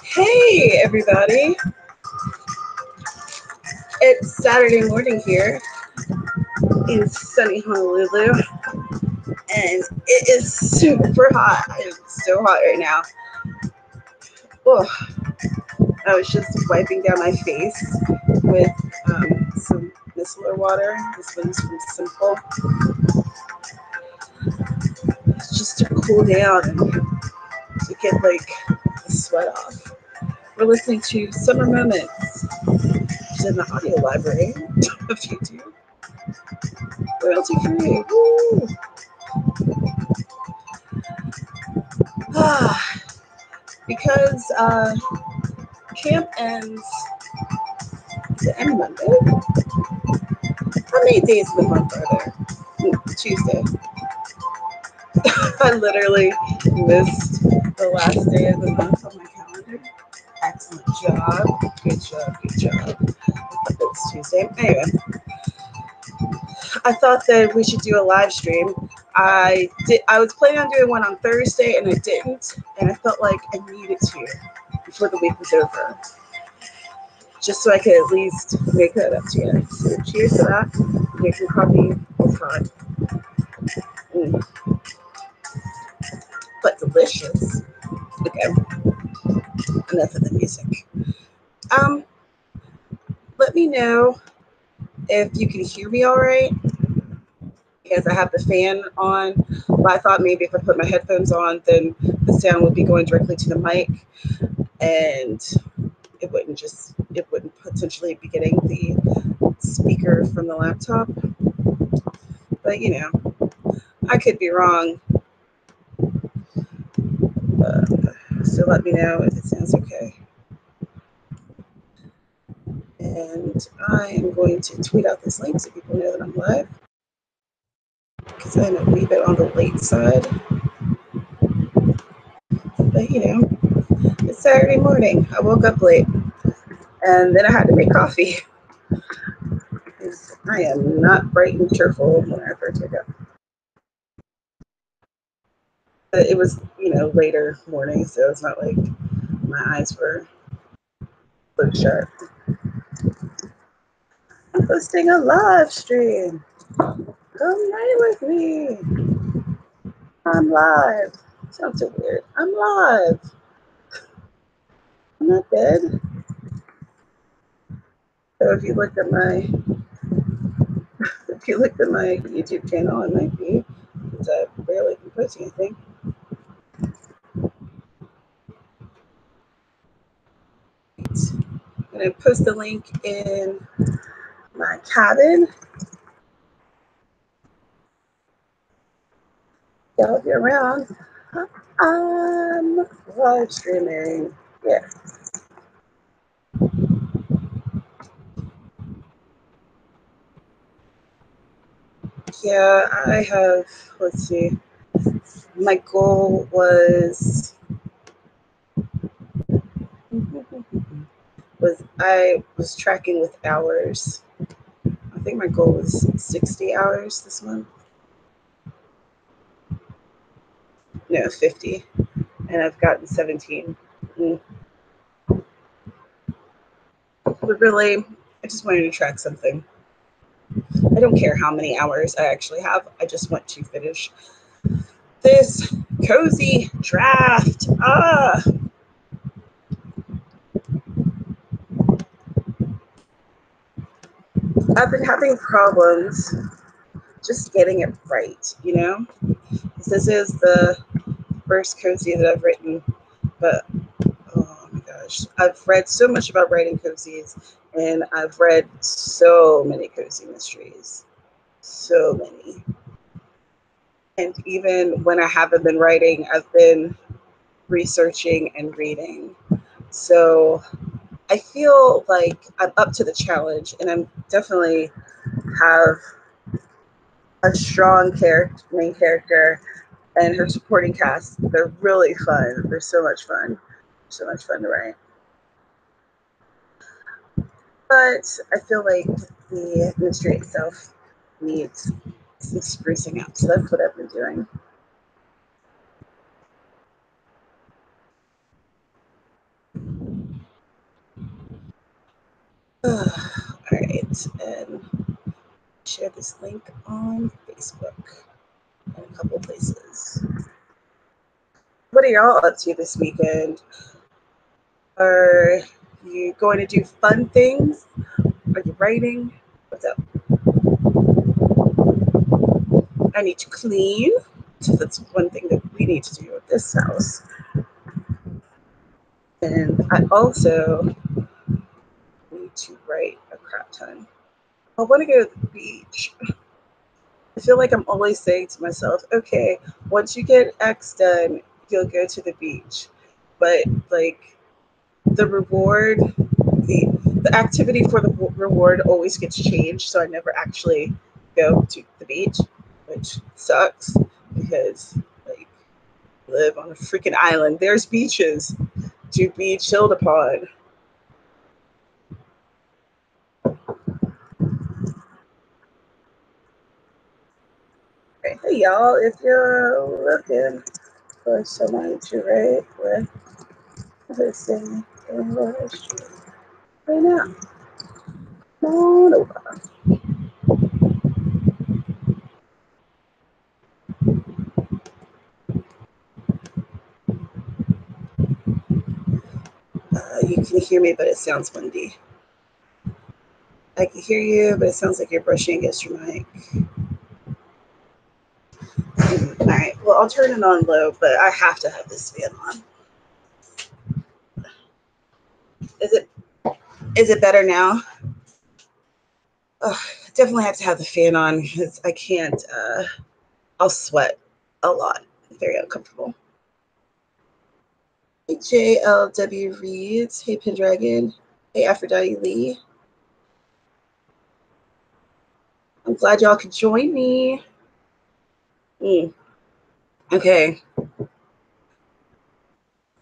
Hey, everybody. It's Saturday morning here in sunny Honolulu, and it is super hot. It's so hot right now. Oh, I was just wiping down my face with some micellar water. This one's from Simple. It's just to cool down and to get like the sweat off. We're listening to Summer Moments, which is in the audio library of YouTube. Royalty free. Woo! Because camp ends the end Monday. How many days of the month are there? Tuesday. I literally missed the last day of the month on my calendar. Excellent job. Good job. Good job. It's Tuesday. Anyway, I thought that we should do a live stream. I was planning on doing one on Thursday and I didn't, and I felt like I needed to before the week was over, just so I could at least make that up to you. So cheers to that. Making coffee is hot, but delicious. Okay, enough of the music. Let me know if you can hear me all right, because I have the fan on. But I thought maybe if I put my headphones on, then the sound would be going directly to the mic, and it wouldn't potentially be getting the speaker from the laptop. But I could be wrong. So let me know if it sounds okay. And I am going to tweet out this link so people know that I'm live, because I'm a wee bit on the late side. But it's Saturday morning. I woke up late, and then I had to make coffee. I am not bright and cheerful when I first wake up. But it was, later morning, so it's not like my eyes were look sharp. I'm posting a live stream. Come right with me. I'm live. Sounds so weird. I'm live. I'm not dead. So if you look at my YouTube channel, it might be, because I barely been posting anything. I'm gonna post the link in my cabin. Y'all, if you're around, I'm live streaming. Yeah. Yeah, I have, let's see, my goal was I was tracking with hours. I think my goal was 60 hours this month. No, 50. And I've gotten 17. But really, I just wanted to track something. I don't care how many hours I actually have. I just want to finish this cozy draft. I've been having problems just getting it right, This is the first cozy that I've written, but oh my gosh, I've read so much about writing cozies, and I've read so many cozy mysteries, so many. And even when I haven't been writing, I've been researching and reading. So I feel like I'm up to the challenge, and I'm definitely have a strong main character, and her supporting cast. They're really fun. They're so much fun. So much fun to write. But I feel like the mystery itself needs some sprucing up. So that's what I've been doing. All right, and share this link on Facebook and a couple places. What are y'all up to this weekend? Are you going to do fun things? Are you writing? What's up? I need to clean. So that's one thing that we need to do at this house. And I also need to write a crap ton. I want to go to the beach. I feel like I'm always saying to myself, okay, once you get X done, you'll go to the beach. But like the reward, the activity for the reward always gets changed, so I never actually go to the beach, which sucks because like I live on a freaking island. There's beaches to be chilled upon. Okay, hey y'all, if you're looking for someone to write with, listen in the street right now. No, no. You can hear me, but it sounds windy. I can hear you, but it sounds like you're brushing against your mic. All right. Well, I'll turn it on low, but I have to have this fan on. Is it better now? Definitely have to have the fan on because I can't. I'll sweat a lot. Very uncomfortable. Hey JLW Reads. Hey Pendragon. Hey Aphrodite Lee. I'm glad y'all could join me. Okay.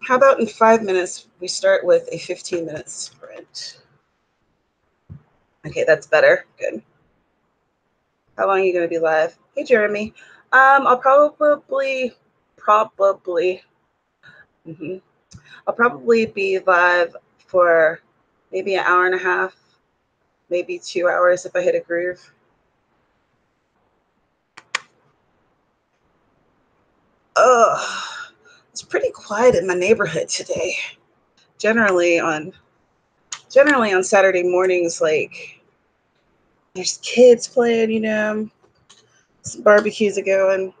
How about in 5 minutes we start with a 15-minute sprint? Okay, that's better. Good. How long are you going to be live? Hey Jeremy. I'll probably. Mm-hmm. I'll probably be live for maybe an hour and a half, maybe 2 hours if I hit a groove. It's pretty quiet in my neighborhood today. Generally on Saturday mornings, like there's kids playing, some barbecues are going,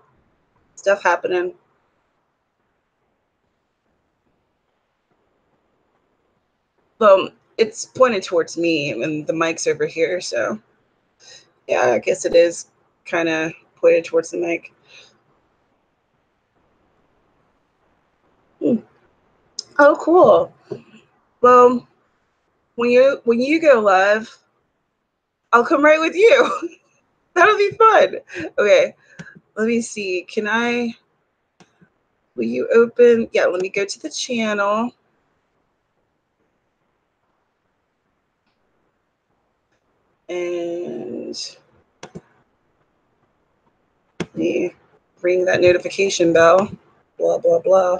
stuff happening. Well, it's pointed towards me and the mic's over here, so yeah, I guess it is kind of pointed towards the mic. Oh, cool. Well, when you go live, I'll come right with you. That'll be fun. Okay, let me see. Will you open? Yeah, let me go to the channel. And let me ring that notification bell. Blah, blah, blah.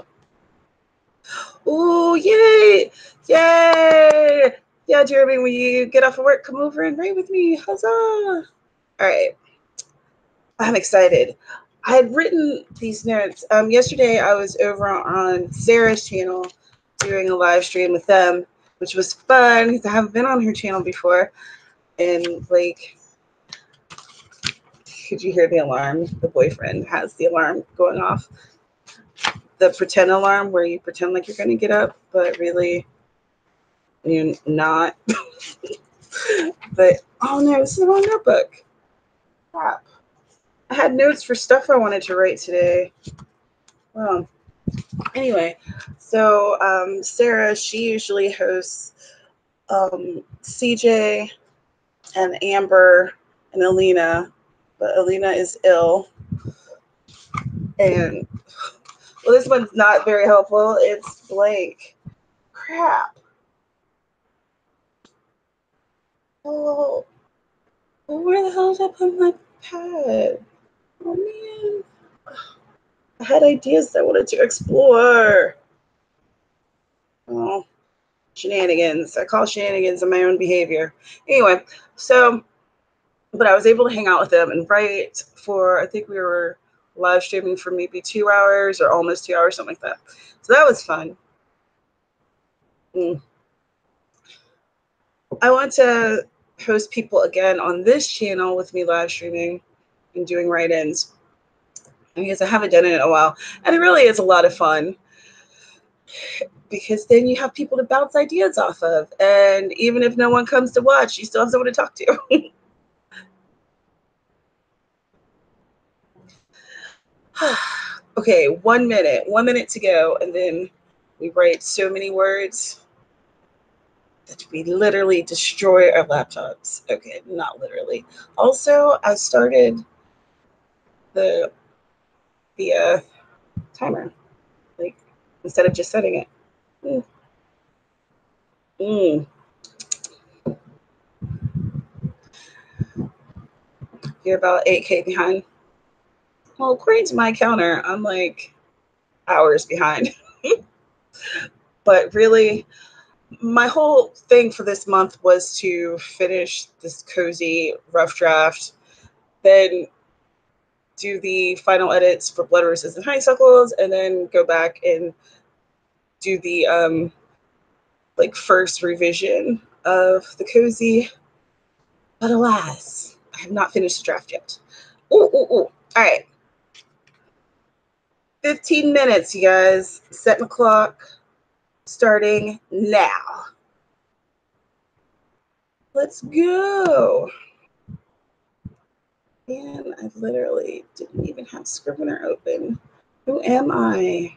Ooh, yay! Yay! Yeah, Jeremy, when you get off of work, come over and write with me. Huzzah! All right. I'm excited. I had written these notes. Yesterday, I was over on Sarah's channel doing a live stream with them, which was fun because I haven't been on her channel before. And, like, could you hear the alarm? The boyfriend has the alarm going off. The pretend alarm where you pretend like you're going to get up, but really you're not. But, oh no, this is the wrong notebook. Crap. I had notes for stuff I wanted to write today. Well, anyway, so Sarah, she usually hosts CJ and Amber and Alina, but Alina is ill. And, well, this one's not very helpful. It's blank. Crap. Oh, where the hell did I put my pad? Oh, man. I had ideas I wanted to explore. Oh. shenanigans. I call shenanigans in my own behavior. Anyway, so, but I was able to hang out with them and write for, I think we were live streaming for maybe 2 hours or almost 2 hours, something like that. So that was fun. I want to host people again on this channel with me live streaming and doing write-ins because I haven't done it in a while. And it really is a lot of fun because then you have people to bounce ideas off of. And even if no one comes to watch, you still have someone to talk to. Okay, 1 minute, 1 minute to go. And then we write so many words that we literally destroy our laptops. Okay, not literally. Also, I started the timer, like instead of just setting it. Mm. Mm. You're about 8K behind. Well, according to my counter, I'm like hours behind. But really, my whole thing for this month was to finish this cozy rough draft, then do the final edits for Blood Roses and Honeysuckles, and then go back and do the like first revision of the cozy. But alas, I have not finished the draft yet. Ooh, ooh, ooh. All right. 15 minutes, you guys. Set my clock. Starting now. Let's go. And I literally didn't even have Scrivener open. Who am I?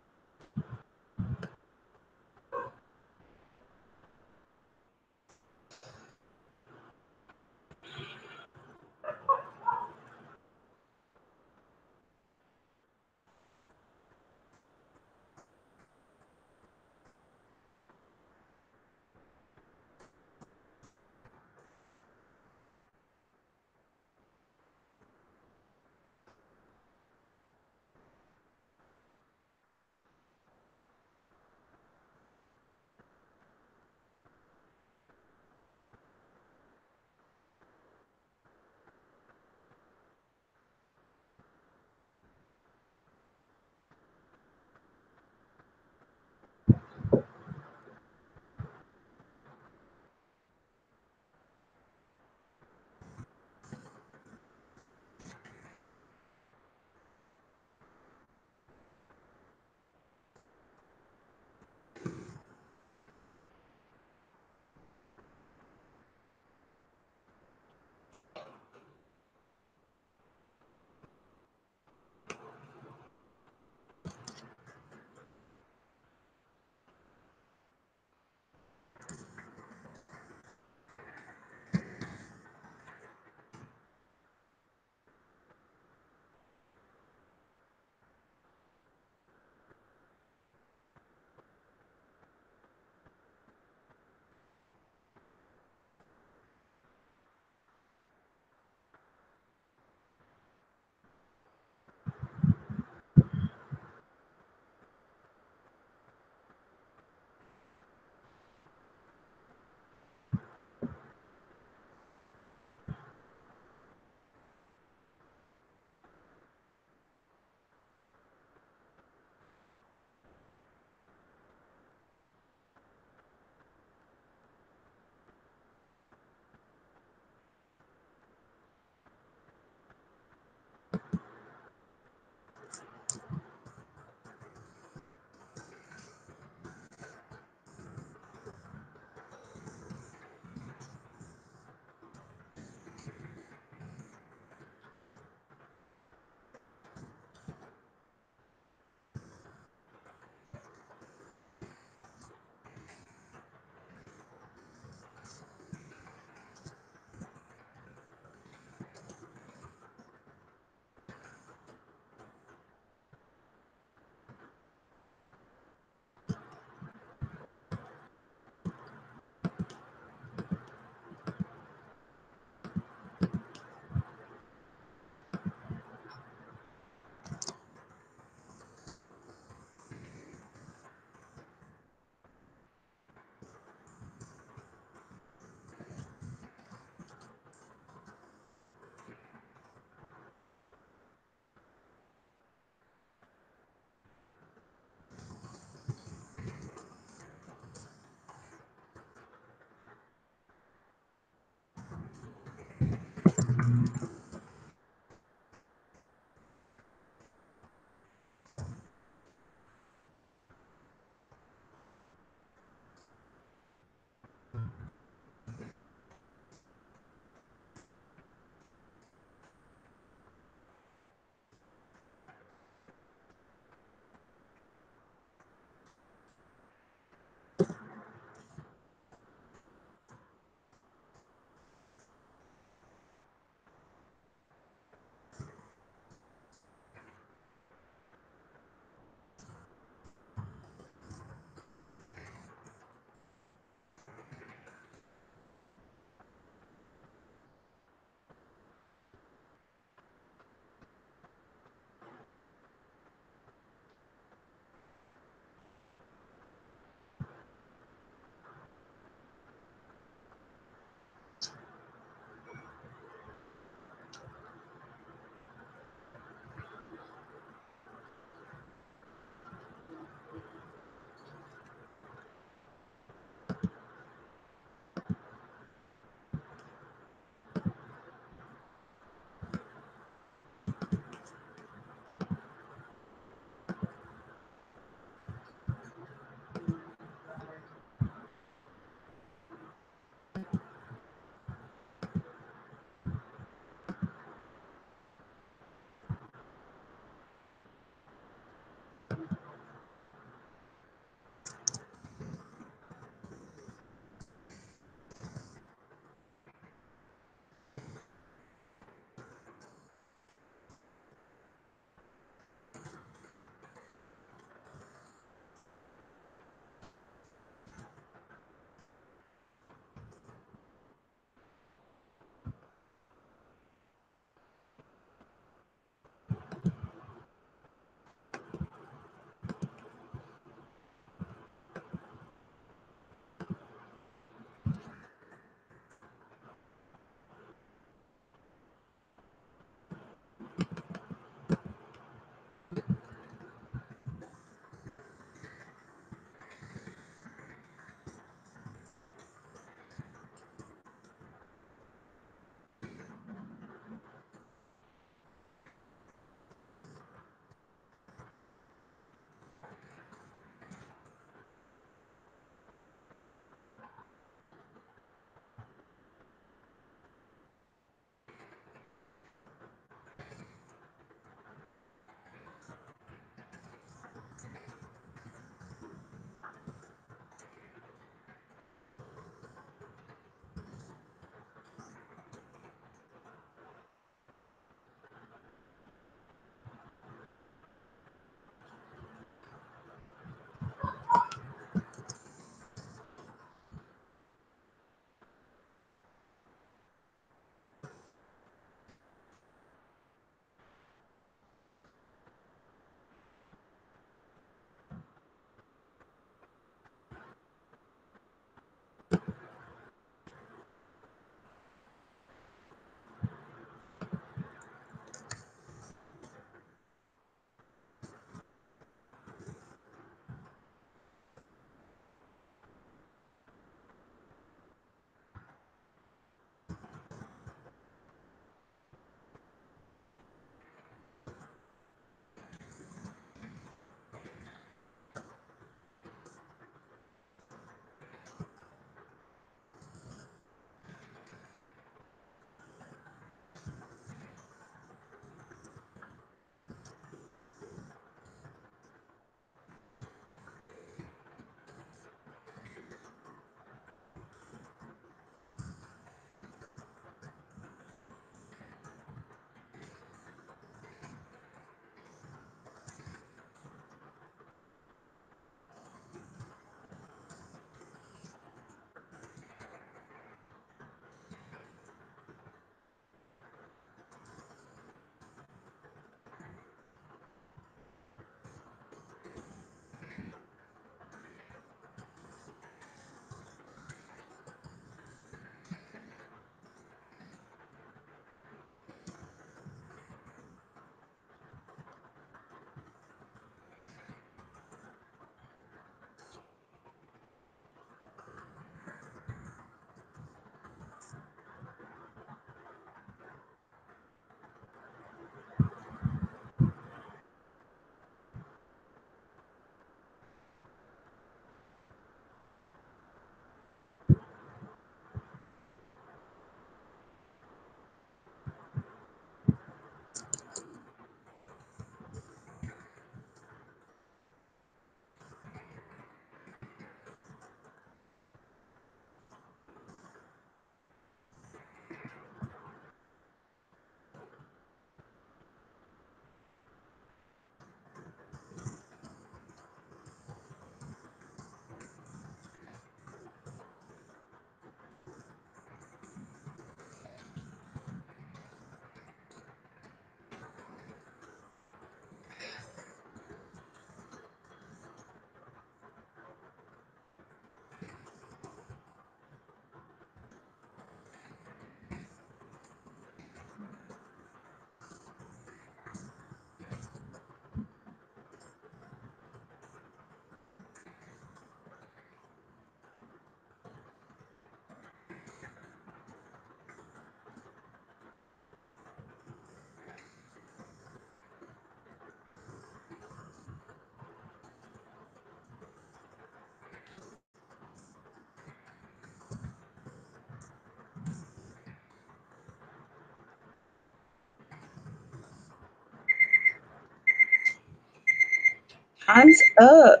Time's up.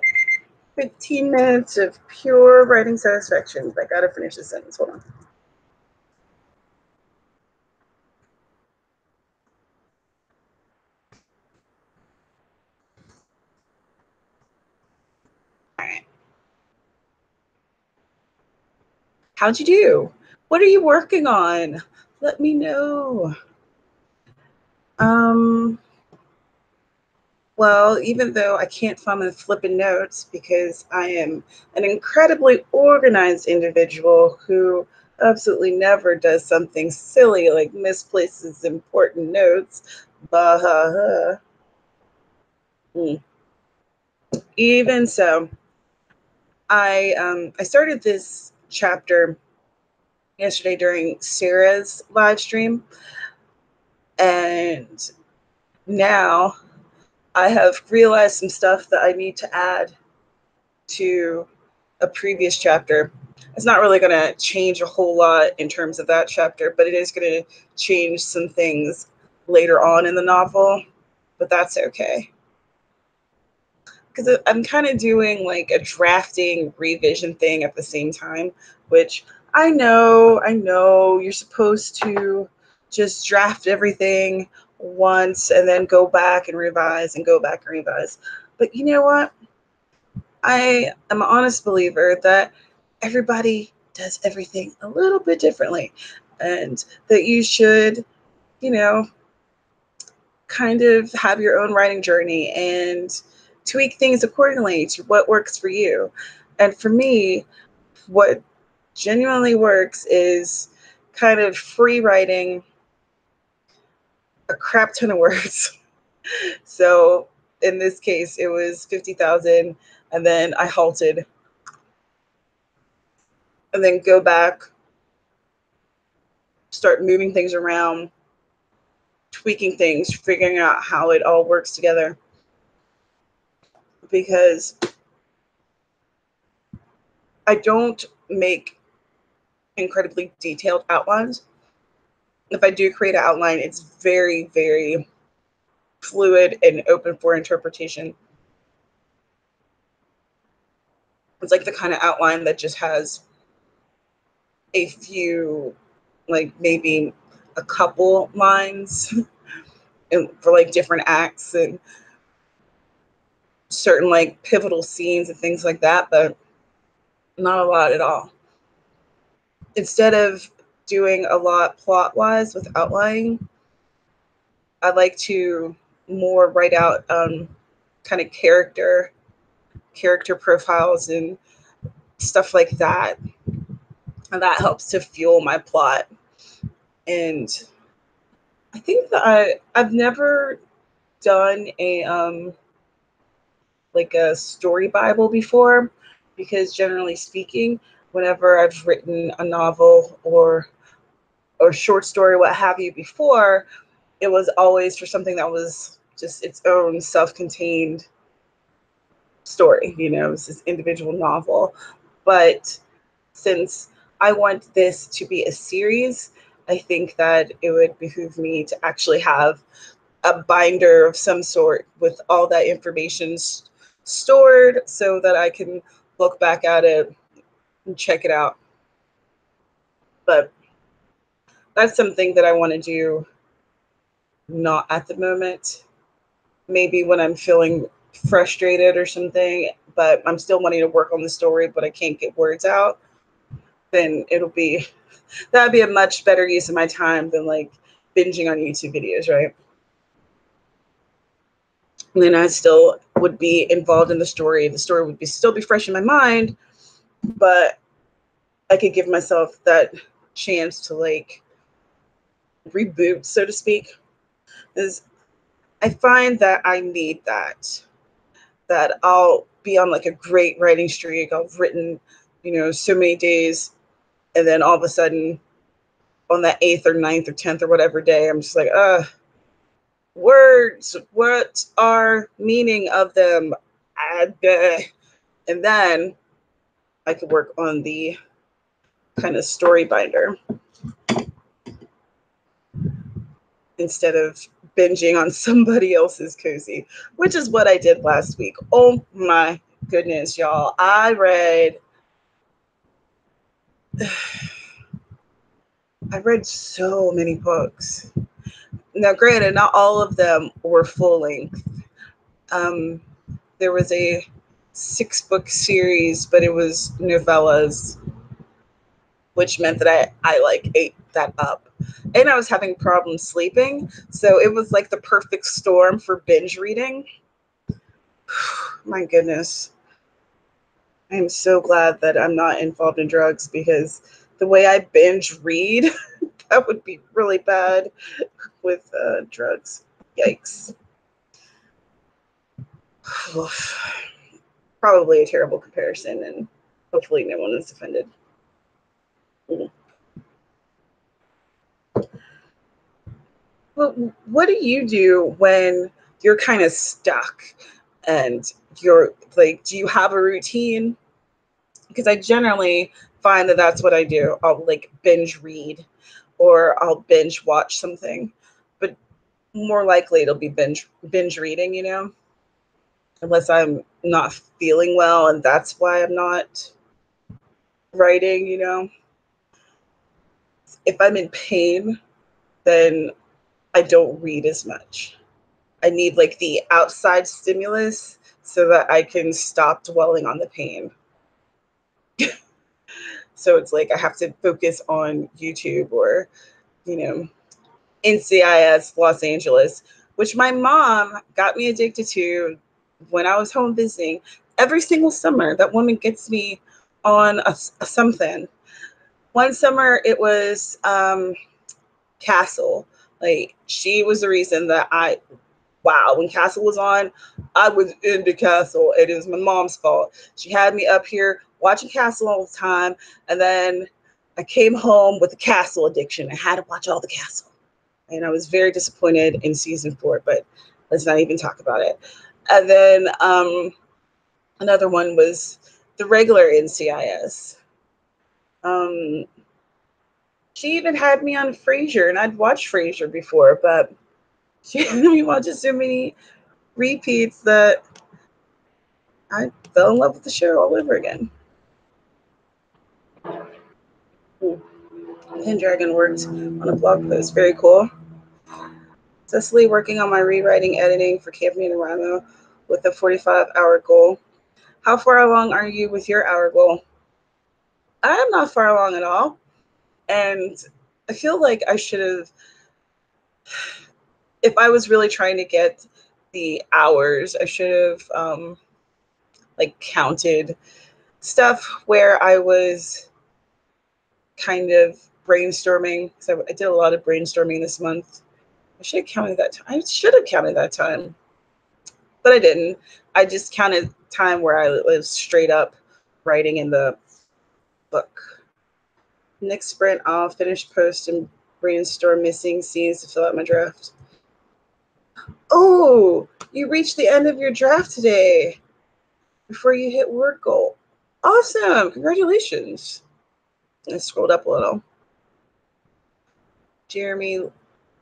15 minutes of pure writing satisfaction. I gotta finish this sentence. Hold on. All right. How'd you do? What are you working on? Let me know. Well, even though I can't find my flipping notes because I am an incredibly organized individual who absolutely never does something silly like misplaces important notes. Bah. Even so, I started this chapter yesterday during Sarah's live stream, and now I have realized some stuff that I need to add to a previous chapter. It's not really going to change a whole lot in terms of that chapter, but it is going to change some things later on in the novel, but that's okay. Because I'm kind of doing like a drafting revision thing at the same time, which I know you're supposed to just draft everything once and then go back and revise and go back and revise. But you know what? I am an honest believer that everybody does everything a little bit differently, and that you should, you know, kind of have your own writing journey and tweak things accordingly to what works for you. And for me, what genuinely works is kind of free writing a crap ton of words. So in this case, it was 50,000, and then I halted and then go back, start moving things around, tweaking things, figuring out how it all works together. Because I don't make incredibly detailed outlines. If I do create an outline, it's very, very fluid and open for interpretation. It's like the kind of outline that just has a few, like maybe a couple lines for like different acts and certain like pivotal scenes and things like that, but not a lot at all. Instead of doing a lot plot wise with outlining, I like to more write out kind of character profiles and stuff like that, and that helps to fuel my plot. And I think that I've never done a like a story Bible before, because generally speaking, whenever I've written a novel or short story, what have you, before, it was always for something that was just its own self-contained story. It was this individual novel. But since I want this to be a series, I think that it would behoove me to actually have a binder of some sort with all that information stored so that I can look back at it and check it out. But that's something that I want to do, not at the moment. Maybe when I'm feeling frustrated or something, but I'm still wanting to work on the story, but I can't get words out, then that'd be a much better use of my time than like binging on YouTube videos, right? And then I still would be involved in the story. The story would still be fresh in my mind, but I could give myself that chance to like reboot, so to speak. Is I find that I need that I'll be on like a great writing streak. I've written, so many days, and then all of a sudden on that 8th or 9th or 10th or whatever day, I'm just like, words, what are meaning of them? And then I could work on the kind of story binder instead of binging on somebody else's cozy, which is what I did last week. Oh my goodness, y'all. I read so many books. Now, granted, not all of them were full length. There was a 6-book series, but it was novellas, which meant that I like ate that up. And I was having problems sleeping. So it was like the perfect storm for binge reading. My goodness. I'm so glad that I'm not involved in drugs, because the way I binge read, that would be really bad with drugs. Yikes. Probably a terrible comparison, and hopefully no one is offended. Well, what do you do when you're kind of stuck and you're like, do you have a routine? Because I generally find that that's what I do. I'll like binge read, or I'll binge watch something, but more likely it'll be binge reading, you know, unless I'm not feeling well, and that's why I'm not writing, you know. If I'm in pain, then I don't read as much. I need like the outside stimulus so that I can stop dwelling on the pain. So it's like I have to focus on YouTube or, you know, NCIS Los Angeles, which my mom got me addicted to when I was home visiting. Every single summer, that woman gets me on a something. One summer, it was Castle. Like, she was the reason that when Castle was on, I was into Castle. It is my mom's fault. She had me up here watching Castle all the time, and then I came home with the Castle addiction. I had to watch all the Castle. And I was very disappointed in season 4, but let's not even talk about it. And then another one was the regular NCIS. She even had me on Frasier, and I'd watched Frasier before, but she had me watching so many repeats that I fell in love with the show all over again. Pendragon worked on a blog post. Very cool. Cecily working on my rewriting editing for NaNoWriMo with a 45-hour goal. How far along are you with your hour goal? I am not far along at all. And I feel like I should have, if I was really trying to get the hours, I should have like counted stuff where I was kind of brainstorming. So I did a lot of brainstorming this month. I should have counted that time. I should have counted that time, but I didn't. I just counted time where I was straight up writing in the book. Next sprint, I'll finish post and brainstorm missing scenes to fill out my draft. Oh, you reached the end of your draft today before you hit word goal. Awesome. Congratulations. I scrolled up a little. Jeremy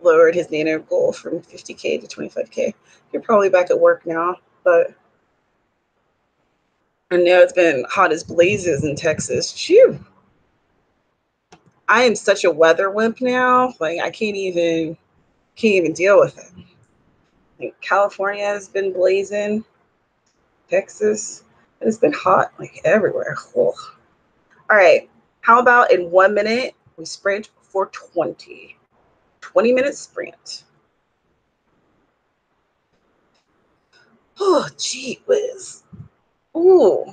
lowered his nano goal from 50K to 25K. You're probably back at work now, but I know it's been hot as blazes in Texas. Phew. I am such a weather wimp now. Like, I can't even deal with it. Like, California has been blazing. Texas, it's been hot like everywhere. Ugh. All right. How about in 1 minute, we sprint for 20. 20-minute sprint. Oh, gee whiz. Ooh,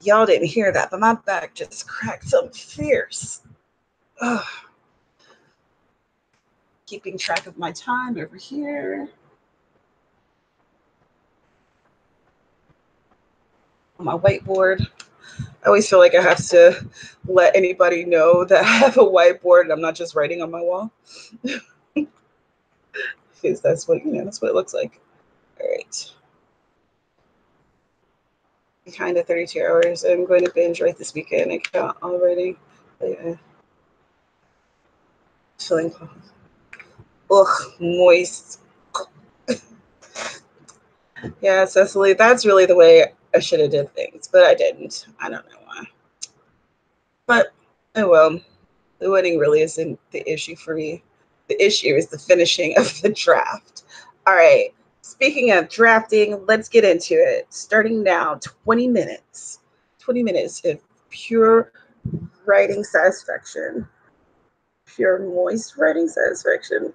y'all didn't hear that, but my back just cracked so fierce. Ugh. Keeping track of my time over here. On my whiteboard. I always feel like I have to let anybody know that I have a whiteboard and I'm not just writing on my wall. Because that's what, that's what it looks like. All right. Kind of 32 hours. I'm going to binge right this weekend. I count already. Feeling ugh, moist, Yeah, Cecily, that's really the way I should have did things, but I didn't. I don't know why. But oh well. The wedding really isn't the issue for me. The issue is the finishing of the draft. All right. Speaking of drafting, let's get into it. Starting now, 20 minutes. 20 minutes of pure writing satisfaction. Pure moist writing satisfaction.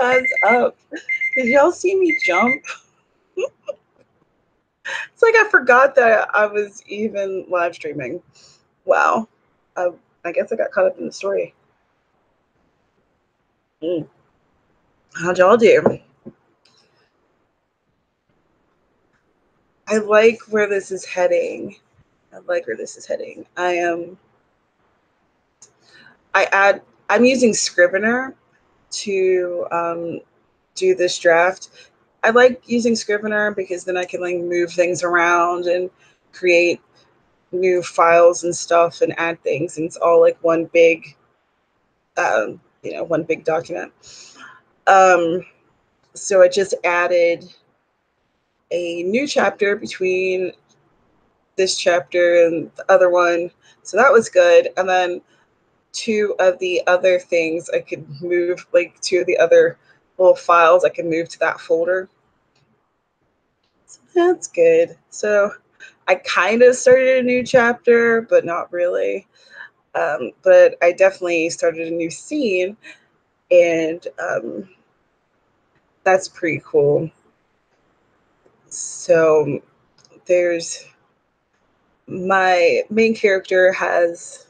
Heads up. Did y'all see me jump? It's like I forgot that I was even live streaming. Wow. I guess I got caught up in the story. How'd y'all do? I like where this is heading. I'm using Scrivener to do this draft. I like using Scrivener because then I can like move things around and create new files and stuff and add things, and it's all like one big one big document. So I just added a new chapter between this chapter and the other one, so that was good. And then two of the other things I could move, like two of the other little files I could move to that folder. So that's good. So I kind of started a new chapter, but not really. But I definitely started a new scene, and that's pretty cool. So there's my main character has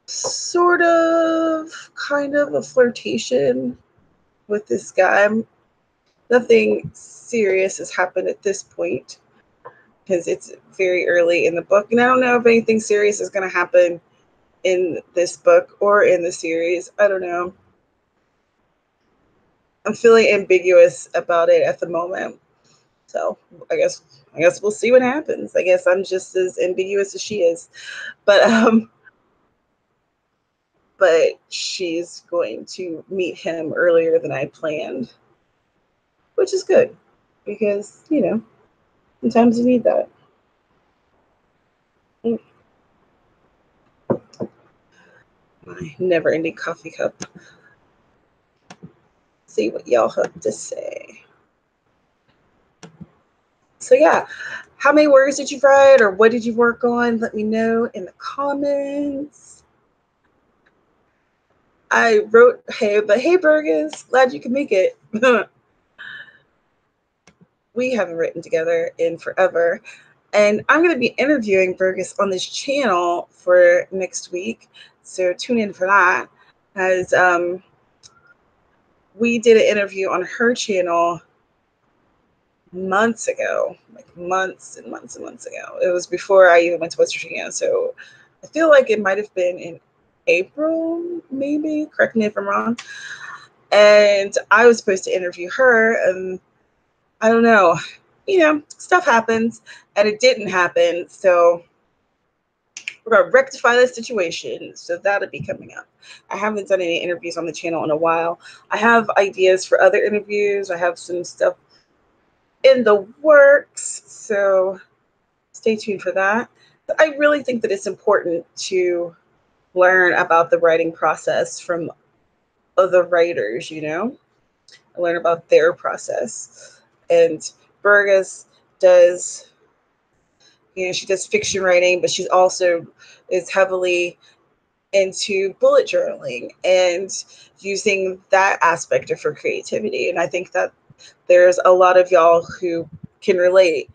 sort of kind of a flirtation with this guy. Nothing serious has happened at this point because it's very early in the book, and I don't know if anything serious is going to happen in this book or in the series. I don't know. I'm feeling ambiguous about it at the moment. So I guess we'll see what happens. I guess I'm just as ambiguous as she is. But she's going to meet him earlier than I planned, which is good because, sometimes you need that. My never-ending coffee cup. See what y'all have to say. So yeah, how many words did you write, or what did you work on? Let me know in the comments. I wrote, hey Burgess, glad you could make it. We haven't written together in forever. And I'm going to be interviewing Burgess on this channel for next week. So tune in for that. As we did an interview on her channel months ago, like months and months and months ago. It was before I even went to West Virginia. So I feel like it might have been in April, maybe. Correct me if I'm wrong. And I was supposed to interview her, and I don't know, stuff happens, and it didn't happen. So we're going to rectify the situation. So that'll be coming up. I haven't done any interviews on the channel in a while. I have ideas for other interviews. I have some stuff in the works. So stay tuned for that. But I really think that it's important to learn about the writing process from other writers, learn about their process. And Burgess does, she does fiction writing, but she also is heavily into bullet journaling and using that aspect of her creativity. And I think that there's a lot of y'all who can relate.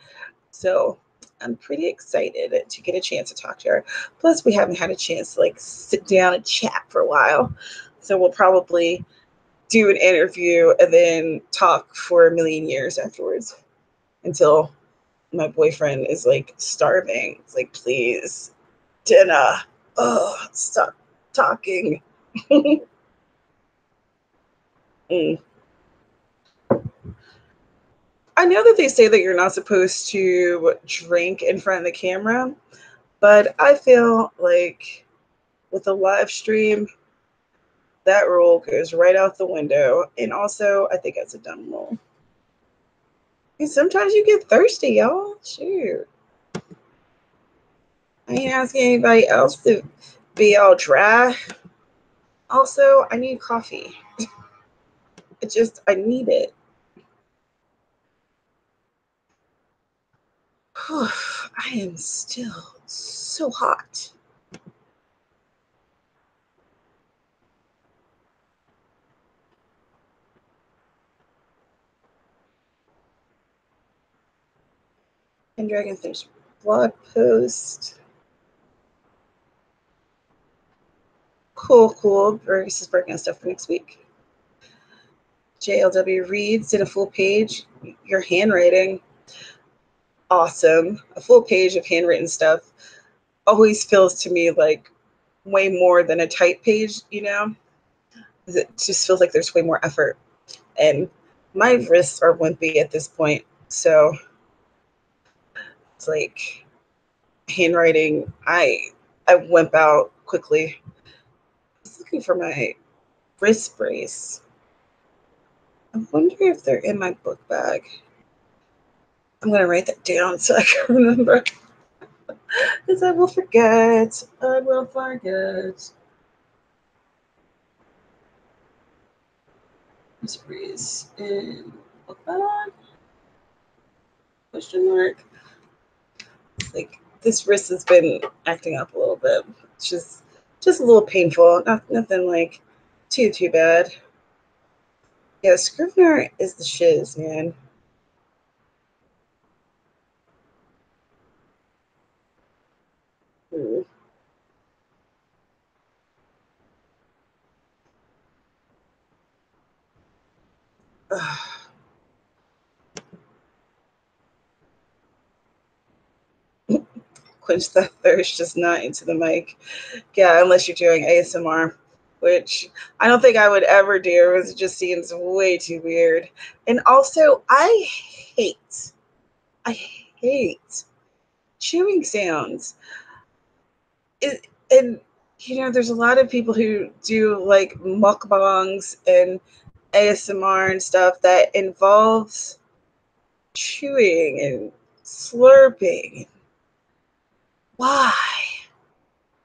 So I'm pretty excited to get a chance to talk to her. Plus, we haven't had a chance to sit down and chat for a while. So we'll probably do an interview and then talk for a million years afterwards until my boyfriend is starving. It's like, please, dinner. Oh, stop talking. Mm. I know that they say that you're not supposed to drink in front of the camera, but I feel like with a live stream, that rule goes right out the window. And also, I think that's a dumb rule. And sometimes you get thirsty, y'all. Shoot. I ain't asking anybody else to be all dry. Also, I need coffee. I need it. I am still so hot. And Dragon finished blog post. Cool. Burgess is working on stuff for next week. JLW reads did a full page. Your handwriting, awesome. A full page of handwritten stuff always feels to me like way more than a type page, you know? It just feels like there's way more effort. And my wrists are wimpy at this point. So it's like handwriting, I wimp out quickly. I was looking for my wrist brace. I wonder if they're in my book bag. I'm going to write that down so I can remember. Because I will forget. Wrist brace in book bag? Question mark. Like, this wrist has been acting up a little bit. It's just a little painful. Nothing like too bad. Yeah, Scrivener is the shiz, man. Ooh. Quench that thirst, just not into the mic. Yeah, unless you're doing ASMR, which I don't think I would ever do. It just seems way too weird. And also, I hate chewing sounds. And you know, there's a lot of people who do like mukbangs and ASMR and stuff that involves chewing and slurping. Why?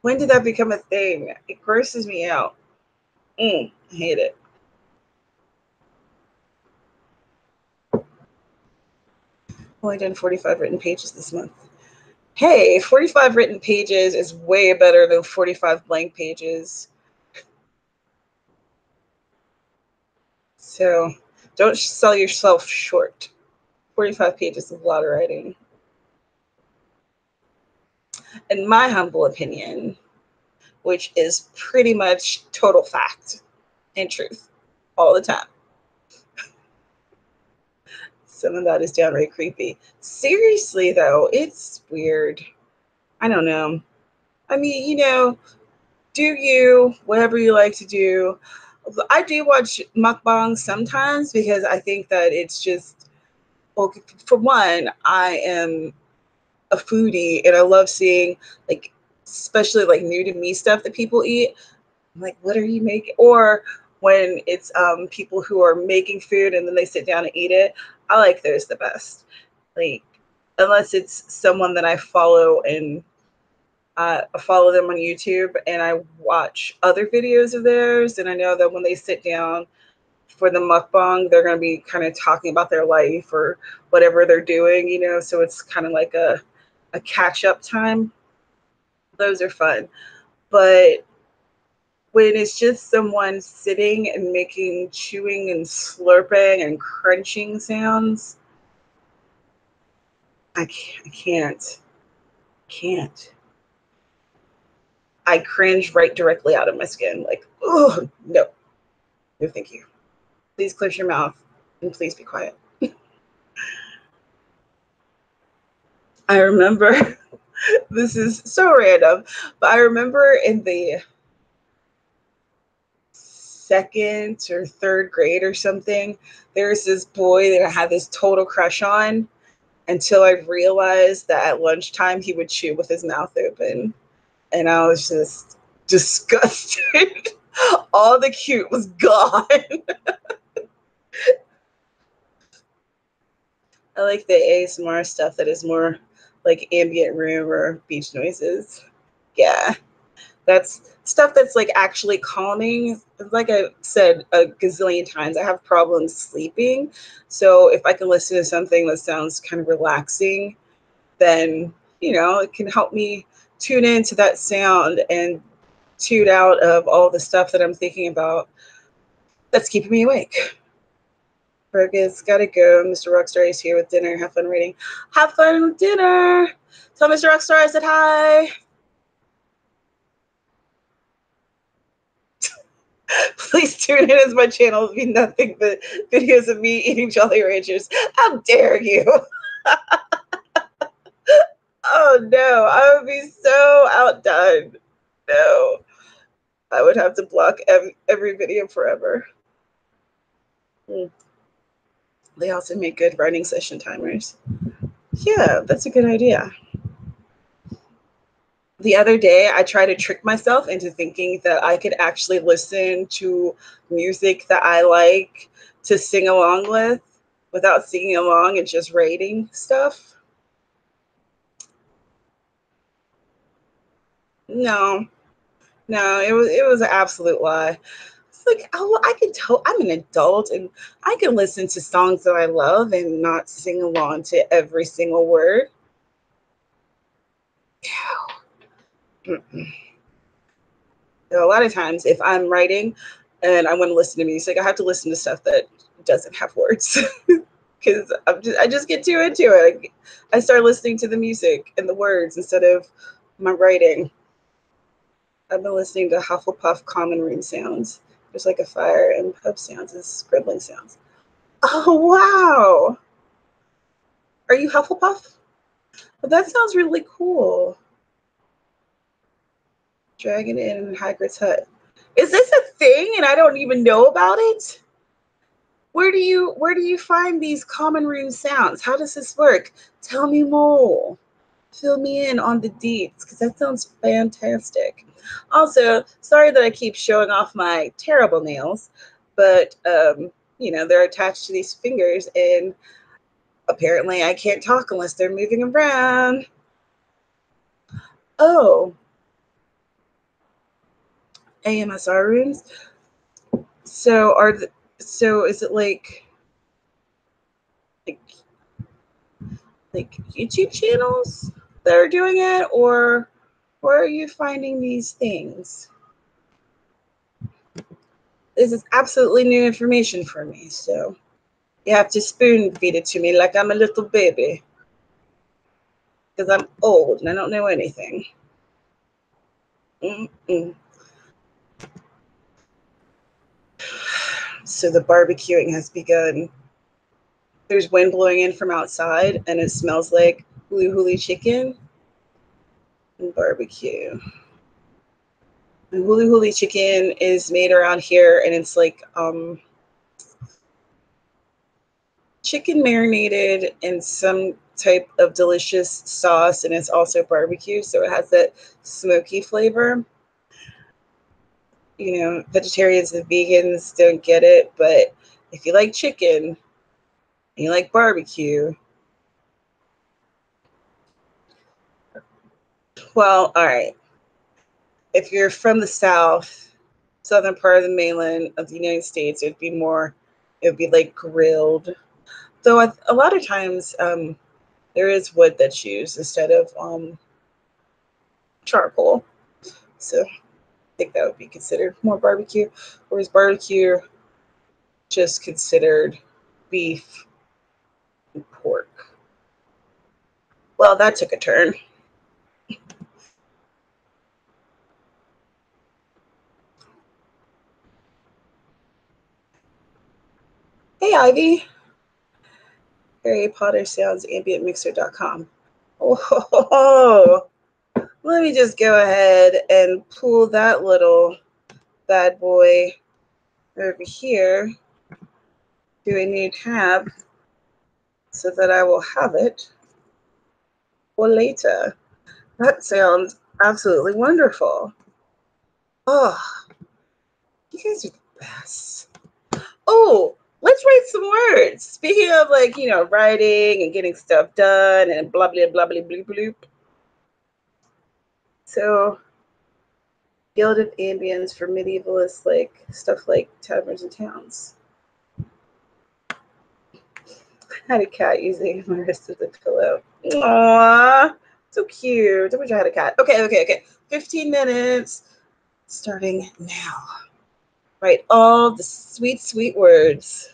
When did that become a thing? It grosses me out. I hate it. Only done 45 written pages this month. Hey, 45 written pages is way better than 45 blank pages. So don't sell yourself short. 45 pages is a lot of writing. In my humble opinion, which is pretty much total fact and truth all the time. Some of that is downright creepy. Seriously, though, it's weird. I don't know. I mean, you know, do you, whatever you like to do. I do watch mukbangs sometimes because I think that it's just, well, for one, I am a foodie and I love seeing, like, especially like new to me stuff that people eat. I'm like, what are you making? Or when it's people who are making food and then they sit down and eat it. I like those the best. Like, unless it's someone that I follow and follow them on YouTube and I watch other videos of theirs, and I know that when they sit down for the mukbang, they're going to be kind of talking about their life or whatever they're doing, you know, so it's kind of like a catch-up time. Those are fun. But when it's just someone sitting and making chewing and slurping and crunching sounds, I can't. I cringe right directly out of my skin. Like, oh, no, thank you. Please close your mouth and please be quiet. I remember, this is so random, but I remember in the second or third grade or something, there was this boy that I had this total crush on until I realized that at lunchtime he would chew with his mouth open. And I was just disgusted. All the cute was gone. I like the ASMR stuff that is more like ambient room or beach noises. Yeah, that's stuff that's like actually calming. Like I said a gazillion times, I have problems sleeping. So if I can listen to something that sounds kind of relaxing, then, you know, it can help me tune into that sound and tune out of all the stuff that I'm thinking about that's keeping me awake. Fergus, gotta go. Mr. Rockstar is here with dinner. Have fun writing. Have fun with dinner. Tell Mr. Rockstar I said hi. Please tune in as my channel will be nothing but videos of me eating Jolly Ranchers. How dare you? Oh no, I would be so outdone. No, I would have to block every video forever. They also make good writing session timers. Yeah, that's a good idea. The other day, I tried to trick myself into thinking that I could actually listen to music that I like to sing along with without singing along and just writing stuff. No, no, it was an absolute lie. It's like, oh, I can tell I'm an adult and I can listen to songs that I love and not sing along to every single word. A lot of times, if I'm writing and I want to listen to music, I have to listen to stuff that doesn't have words because I just get too into it. I start listening to the music and the words instead of my writing. I've been listening to Hufflepuff common room sounds. There's like a fire and pub sounds and scribbling sounds. Oh, wow. Are you Hufflepuff? Well, that sounds really cool. Dragon Inn in Hagrid's Hut. Is this a thing and I don't even know about it? Where do you find these common room sounds? How does this work? Tell me more. Fill me in on the deets because that sounds fantastic. Also, sorry that I keep showing off my terrible nails, but you know, they're attached to these fingers and apparently I can't talk unless they're moving around. Oh, AMSR rooms. So so is it like like YouTube channels that are doing it, or where are you finding these things? This is absolutely new information for me, so you have to spoon feed it to me like I'm a little baby because I'm old and I don't know anything. Mm-mm. So the barbecuing has begun. There's wind blowing in from outside and it smells like huli huli chicken and barbecue. And huli huli chicken is made around here and it's like chicken marinated in some type of delicious sauce and it's also barbecue, so it has that smoky flavor. You know, vegetarians and vegans don't get it, but if you like chicken and you like barbecue, well, all right. If you're from the southern part of the mainland of the United States, it would be like grilled. Though a lot of times there is wood that's used instead of charcoal. So I think that would be considered more barbecue, whereas barbecue just considered beef and pork. Well, that took a turn. Hey, Ivy. Harry Potter Sounds AmbientMixer.com. Oh, let me just go ahead and pull that little bad boy over here to a new tab so that I will have it for later. That sounds absolutely wonderful. Oh, you guys are the best. Oh, let's write some words. Speaking of like, you know, writing and getting stuff done and blah, blah, blah, blah, blah, blah. So, Guild of Ambience for medievalists, like stuff like taverns and towns. I had a cat using my wrist as a pillow. Aww, so cute. I wish I had a cat. Okay. 15 minutes starting now. Write all the sweet, sweet words.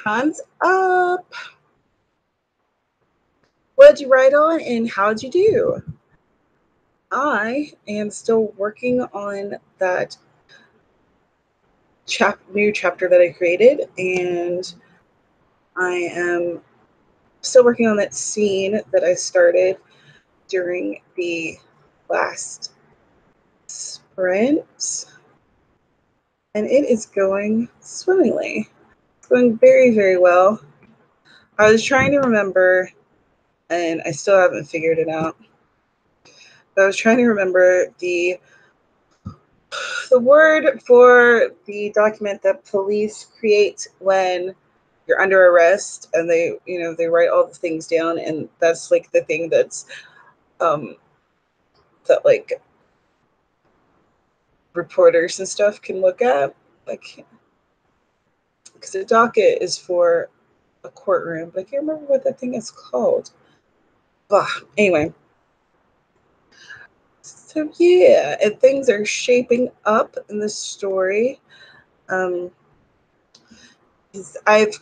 Hands up. What did you write on and how did you do? I am still working on that new chapter that I created, and I am still working on that scene that I started during the last sprint, and it is going swimmingly. It's going very, very well. I was trying to remember, and I still haven't figured it out, but I was trying to remember the word for the document that police create when you're under arrest, and they write all the things down, and that's like the thing that's that like reporters and stuff can look at, like, because the docket is for a courtroom, but I can't remember what that thing is called. But anyway, so yeah, and things are shaping up in the story. I've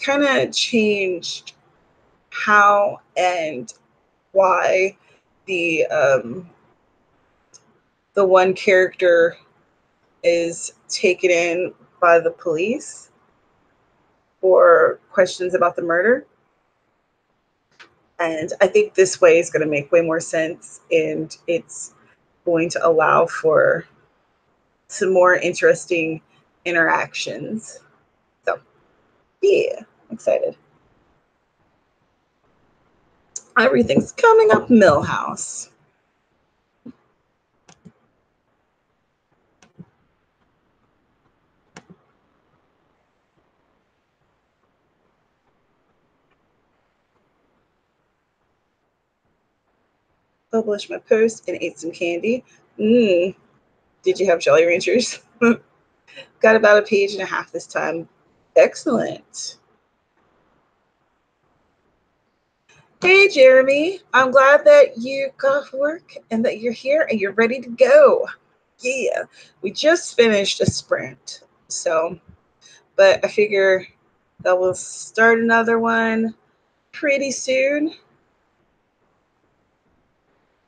kind of changed how and why the one character is taken in by the police for questions about the murder. And I think this way is going to make way more sense, and it's going to allow for some more interesting interactions. So, yeah, I'm excited. Everything's coming up Millhouse. Published my post and ate some candy. Did you have Jolly Ranchers? Got about a page and a half this time. Excellent. Hey, Jeremy. I'm glad that you got off work and that you're here and you're ready to go. Yeah, we just finished a sprint. So, but I figure that we'll start another one pretty soon.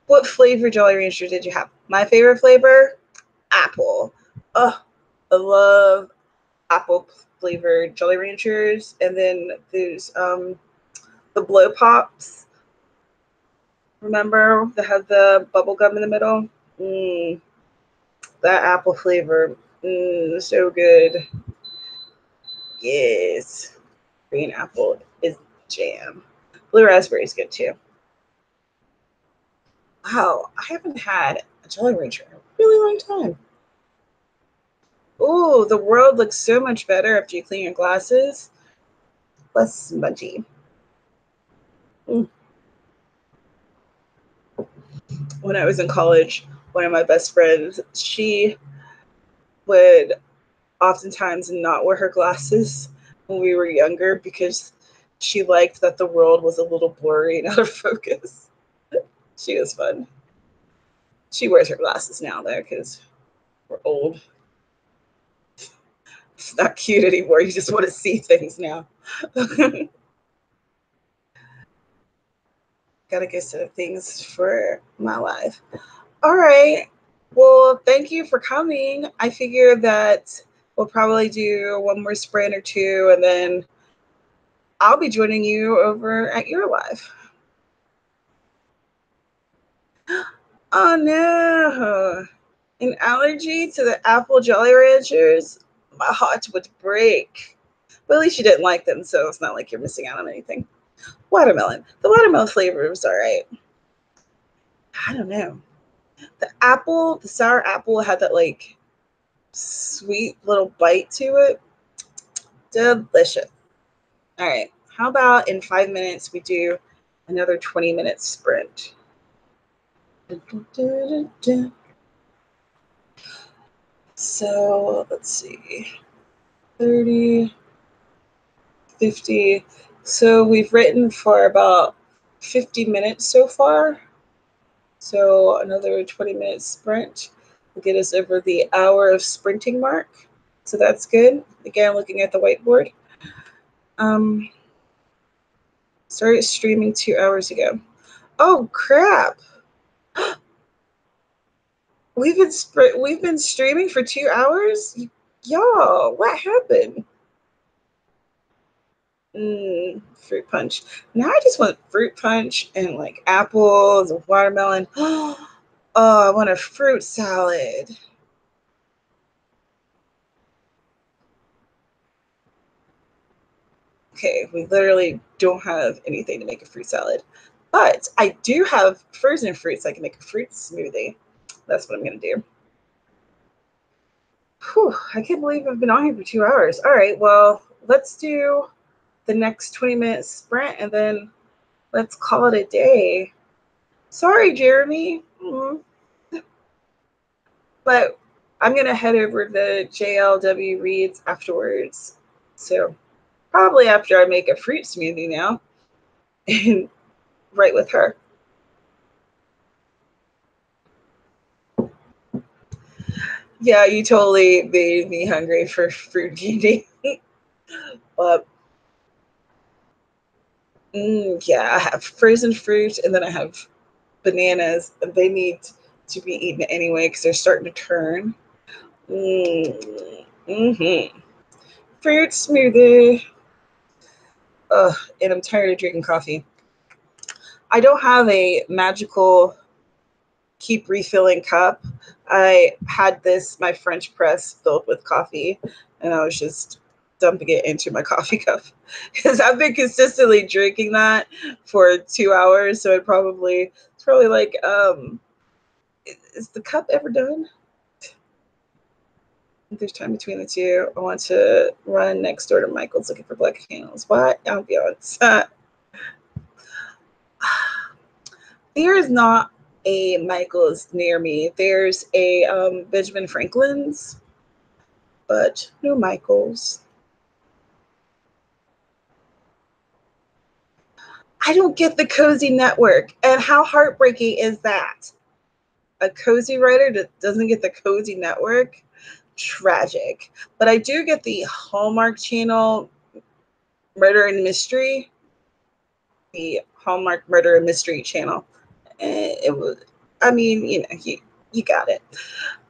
What flavor Jolly Rancher did you have? My favorite flavor? Apple. Oh, I love apple flavored Jolly Ranchers. And then there's the Blow Pops. Remember that had the bubble gum in the middle? That apple flavor, so good. Yes. Green apple is jam. Blue raspberry is good too. Wow, I haven't had a Jolly Rancher in a really long time. Ooh, the world looks so much better after you clean your glasses. Less smudgy. When I was in college, one of my best friends, she would oftentimes not wear her glasses when we were younger because she liked that the world was a little blurry and out of focus. She was fun. She wears her glasses now, though, because we're old. It's not cute anymore. You just want to see things now. Gotta get some things for my life. All right. Well, thank you for coming. I figure that we'll probably do one more sprint or two, and then I'll be joining you over at your live. Oh no, an allergy to the apple Jolly Ranchers? My heart would break. But at least you didn't like them, so it's not like you're missing out on anything. Watermelon. The watermelon flavor was all right. I don't know. The apple, the sour apple had that like sweet little bite to it. Delicious. All right. How about in 5 minutes we do another 20-minute sprint? So let's see. 30, 50. So we've written for about 50 minutes so far. So another 20-minute sprint will get us over the hour of sprinting mark. So that's good. Again, looking at the whiteboard. Um, started streaming 2 hours ago. Oh crap! We've been streaming for 2 hours. Y'all, what happened? Fruit punch. Now I just want fruit punch and like apples, watermelon. Oh, I want a fruit salad. Okay, we literally don't have anything to make a fruit salad, but I do have frozen fruits. I can make a fruit smoothie. That's what I'm gonna do. Whew, I can't believe I've been on here for 2 hours. All right, well, let's do the next 20-minute sprint and then let's call it a day. Sorry, Jeremy. But I'm going to head over to JLW Reads afterwards. So probably after I make a fruit smoothie now and write with her. Yeah, you totally made me hungry for fruit candy. But yeah, I have frozen fruit and then I have bananas. And they need to be eaten anyway because they're starting to turn. Mm-hmm. Fruit smoothie. Ugh, and I'm tired of drinking coffee. I don't have a magical keep refilling cup. I had my French press filled with coffee, and I was just dumping it into my coffee cup because I've been consistently drinking that for 2 hours. So it's probably like, is the cup ever done? If there's time between the two, I want to run next door to Michael's looking for black candles. What ambiance? There is not a Michael's near me. There's a Benjamin Franklin's, but no Michael's. I don't get the cozy network. And how heartbreaking is that? A cozy writer that doesn't get the cozy network? Tragic. But I do get the Hallmark Channel Murder and Mystery, the Hallmark Murder and Mystery channel. And it was, I mean, you got it.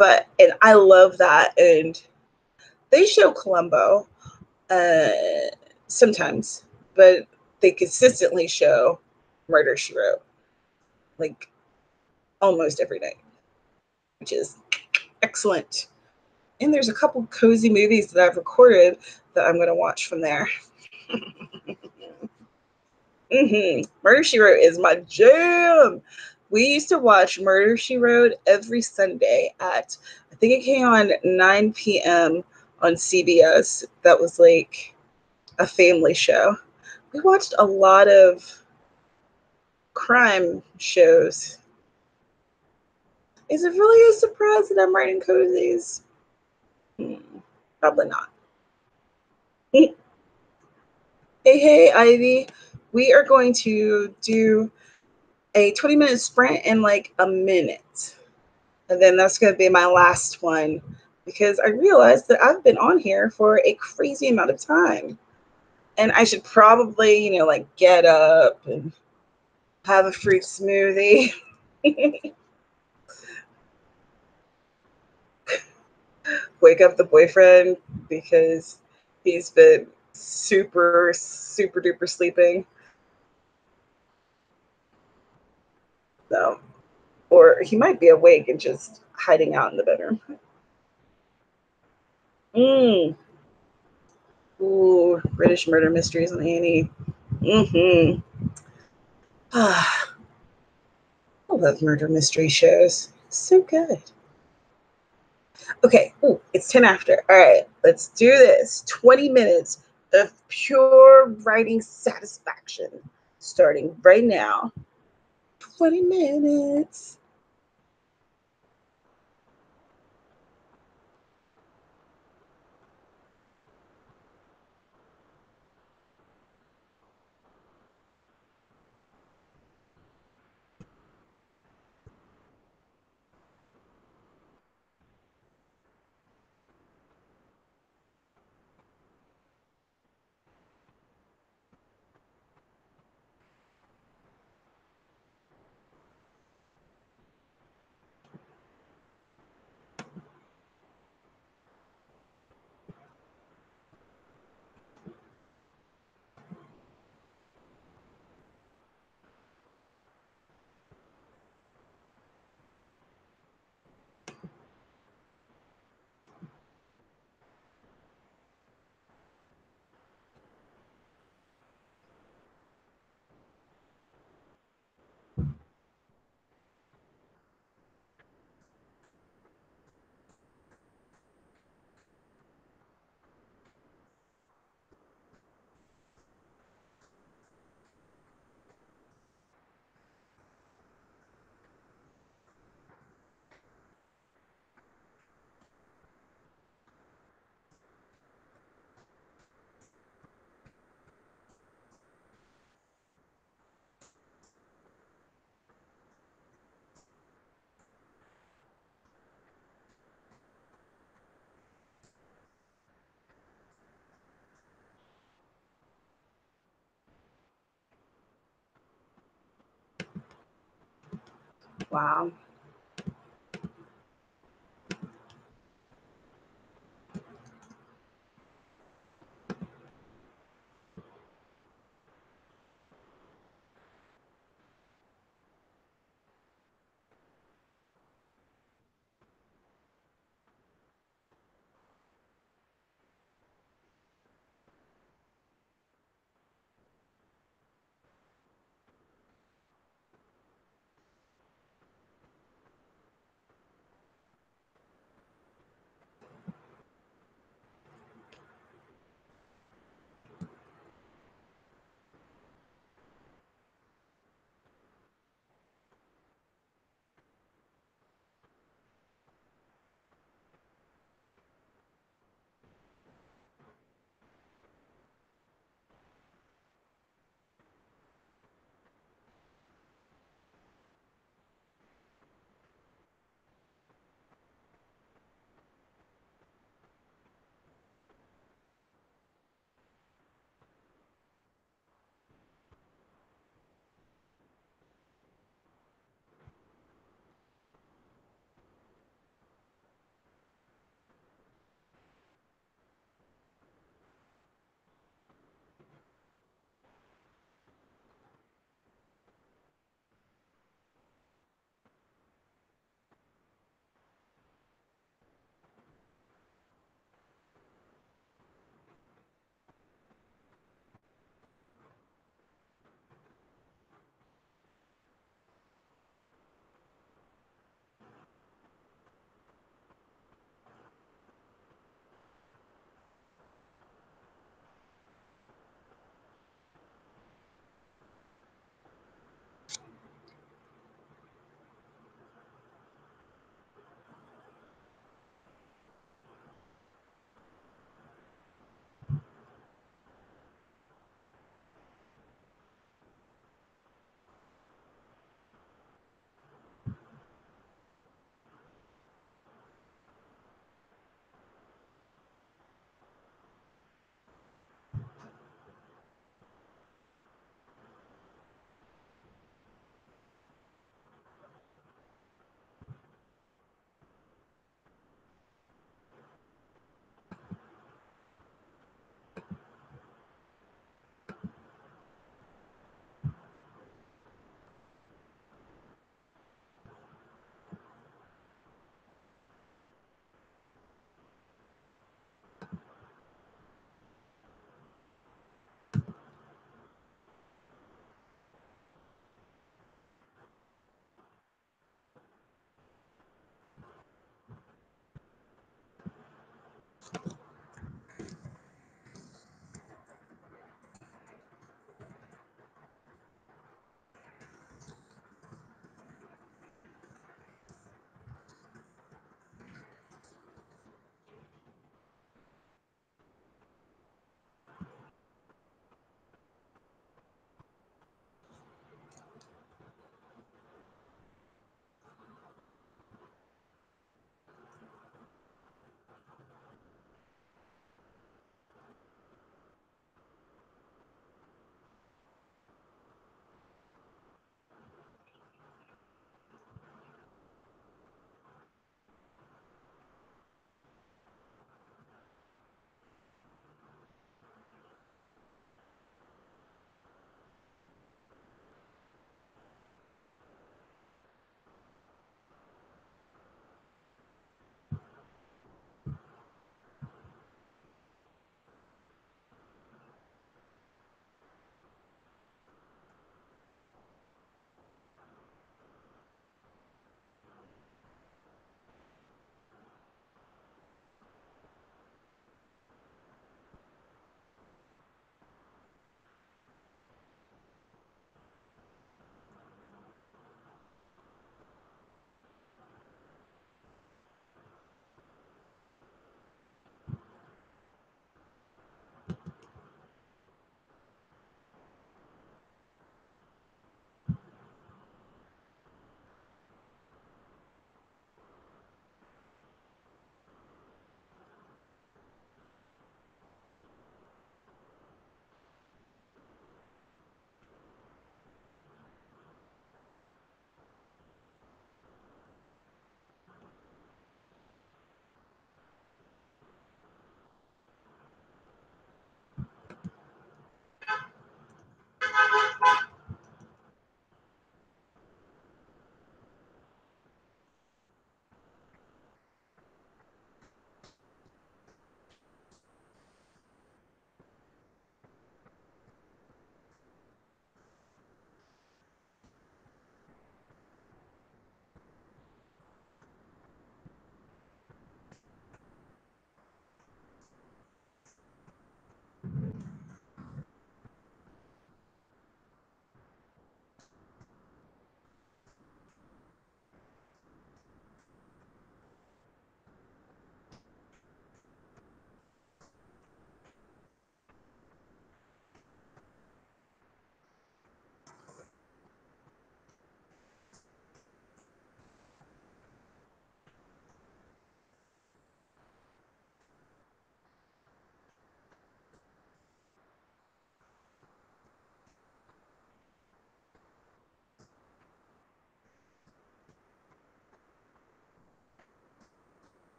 And I love that. And they show Columbo uh, sometimes, but they consistently show Murder, She Wrote, like almost every night, which is excellent. And there's a couple cozy movies that I've recorded that I'm going to watch from there. Murder, She Wrote is my jam. We used to watch Murder, She Wrote every Sunday at, I think it came on 9 p.m. on CBS. That was like a family show. We watched a lot of crime shows. Is it really a surprise that I'm writing cozies? Probably not. Hey, hey, Ivy. We are going to do a 20-minute sprint in like a minute. And then that's going to be my last one because I realized that I've been on here for a crazy amount of time. And I should probably, like get up and have a fruit smoothie. Wake up the boyfriend because he's been super, super duper sleeping. So, or he might be awake and just hiding out in the bedroom. Mm. Ooh, British murder mysteries on Annie. Mm-hmm. I love murder mystery shows. So good. Okay. Ooh, it's 10 after. All right, let's do this. 20 minutes of pure writing satisfaction starting right now. 20 minutes. Wow.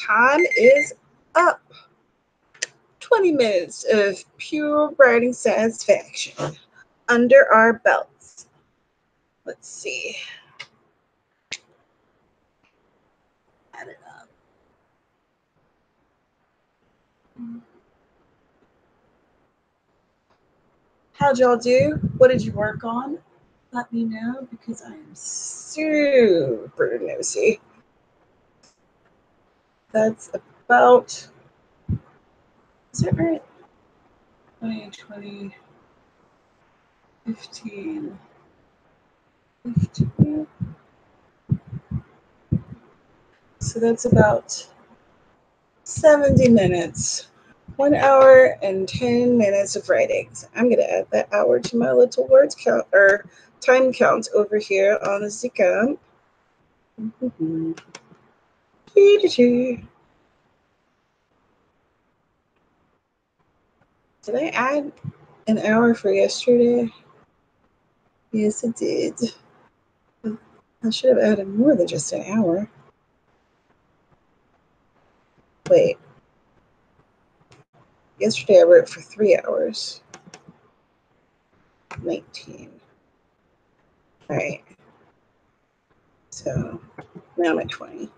time is up. 20 minutes of pure writing satisfaction under our belts. Let's see. Add it up. How'd y'all do? What did you work on? Let me know, because I am super nosy. That's about, is that right? 20, 15. So that's about 70 minutes. 1 hour and 10 minutes of writing. So I'm going to add that hour to my little words count or time count over here on the Zika. Did I add an hour for yesterday? Yes, I did. I should have added more than just an hour. Wait. Yesterday I wrote for 3 hours. 19. All right. So now I'm at 20.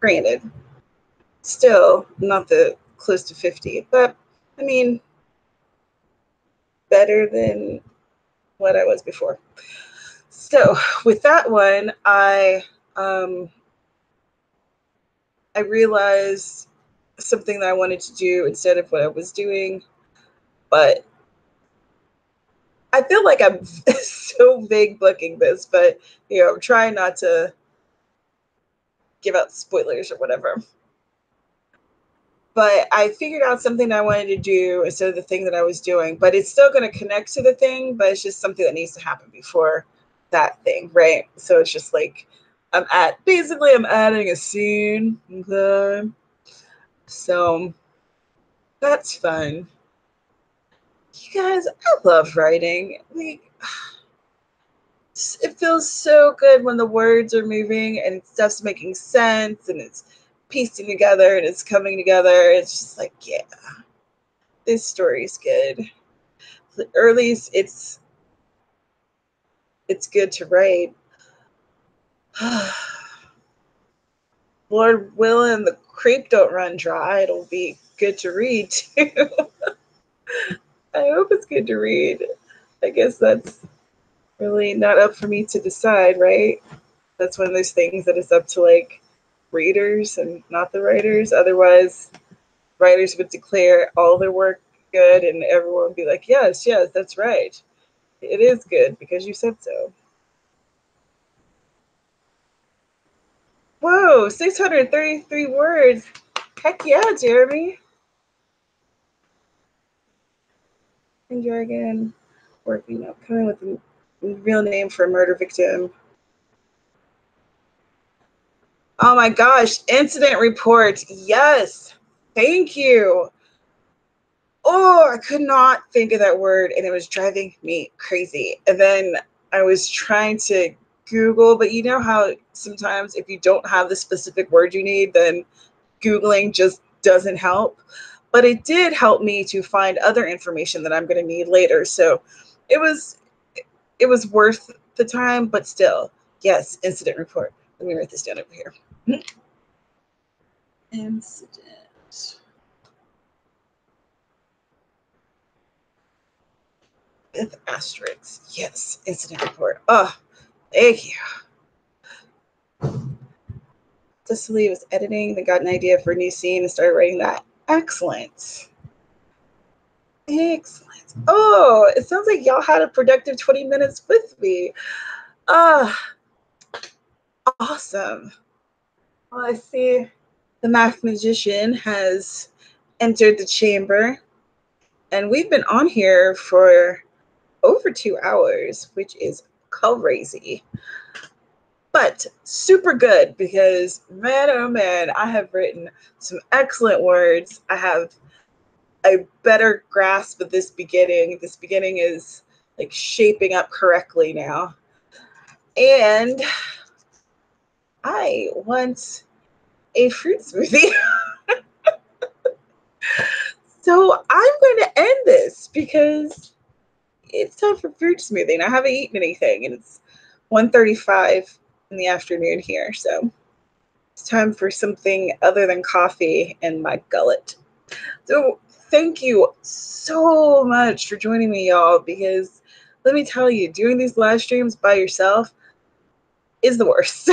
Granted, still not the close to 50, but I mean, better than what I was before. So with that one, I realized something that I wanted to do instead of what I was doing, but I feel like I'm so vague booking this, but you know, I'm trying not to give out spoilers or whatever. But I figured out something I wanted to do instead of the thing that I was doing, but it's still going to connect to the thing, but it's just something that needs to happen before that thing, right? So it's just like I'm adding a scene. Okay. So that's fun. You guys, I love writing. It feels so good when the words are moving and stuff's making sense and it's piecing together and it's coming together. It's just like, yeah, this story's good. The earlies, it's good to write. Lord willing, the creep don't run dry. It'll be good to read too. I hope it's good to read. I guess that's really not up for me to decide, right? That's one of those things that is up to like readers and not the writers. Otherwise, writers would declare all their work good and everyone would be like, yes, that's right. It is good because you said so. Whoa, 633 words. Heck yeah, Jeremy. And Jargon, working up, coming with a real name for a murder victim. Oh my gosh, incident report. Yes, thank you. Oh, I could not think of that word and it was driving me crazy. And then I was trying to Google, but you know how sometimes if you don't have the specific word you need, then Googling just doesn't help. But it did help me to find other information that I'm going to need later. So it was worth the time, but still, yes, incident report. Let me write this down over here. Incident. With asterisks. Yes, incident report. Oh, thank you. Cecily was editing, then got an idea for a new scene and started writing that. Excellent. Excellent. Oh, it sounds like y'all had a productive 20 minutes with me. Awesome. Well, I see the math magician has entered the chamber, and we've been on here for over 2 hours, which is crazy. But super good because, man, oh man, I have written some excellent words. I have a better grasp of this beginning. This beginning is like shaping up correctly now. And I want a fruit smoothie. So I'm going to end this because it's time for fruit smoothie, and I haven't eaten anything, and it's 1:35 in the afternoon here, so it's time for something other than coffee in my gullet. So thank you so much for joining me, y'all, because let me tell you, doing these live streams by yourself is the worst.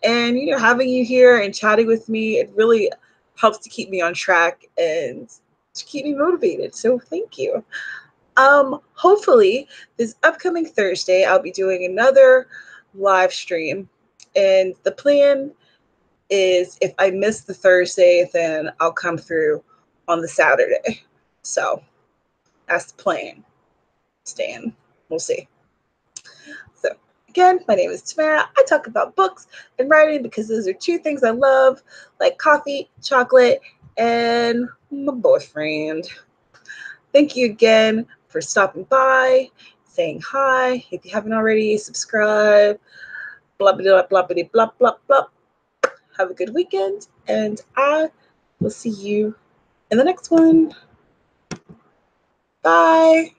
And, you know, having you here and chatting with me, it really helps to keep me on track and to keep me motivated. So thank you. Hopefully this upcoming Thursday, I'll be doing another live stream. And the plan is if I miss the Thursday, then I'll come through on the Saturday. So that's the plan. Stan, we'll see. So again, my name is Tamara. I talk about books and writing because those are two things I love, like coffee, chocolate, and my boyfriend. Thank you again for stopping by, saying hi. If you haven't already, subscribe. Blah, blah, blah, blah, blah, blah, blah. Have a good weekend, and I will see you in the next one. Bye.